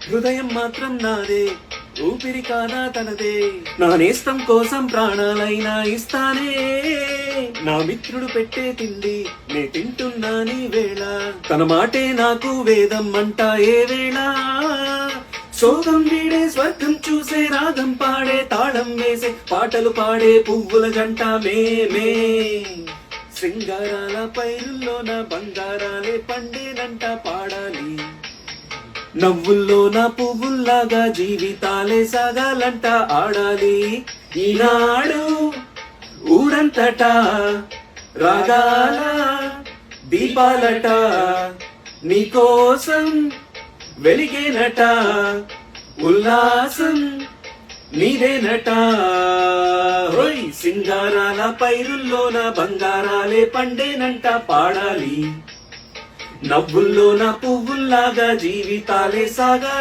హృదయం మాత్రం నాదే, ఊపిరి కాదా తనదే. నా నేస్తం కోసం ప్రాణాలైనా ఇస్తానే. నా మిత్రుడు పెట్టే తిండి నే తింటున్నా నీ వేళ. తన మాటే నాకు వేదం అంటా ఏ వేళ. సోగం వీడే స్వర్గం చూసే, రాగం పాడే, తాళం వేసే, పాటలు పాడే పువ్వుల జంట మేమే. సింగారాల పైరుల్లోన బంగారాలే పండేనంట పాడాలి. నవ్వుల్లోన పువ్వుల్లాగా జీవితాలే సాగాలంట ఆడాలి. ఈనాడు ఊరంతట రాగాల దీపాలట, నీకోసం వెలిగేనట, ఉల్లాసం నీదేనట. హోయ్ సింగారాల పైరుల్లోన బంగారాలే పండేనంట పాడాలి. నవ్వుల్లోన పువ్వుల్లాగా జీవితాలే సాగా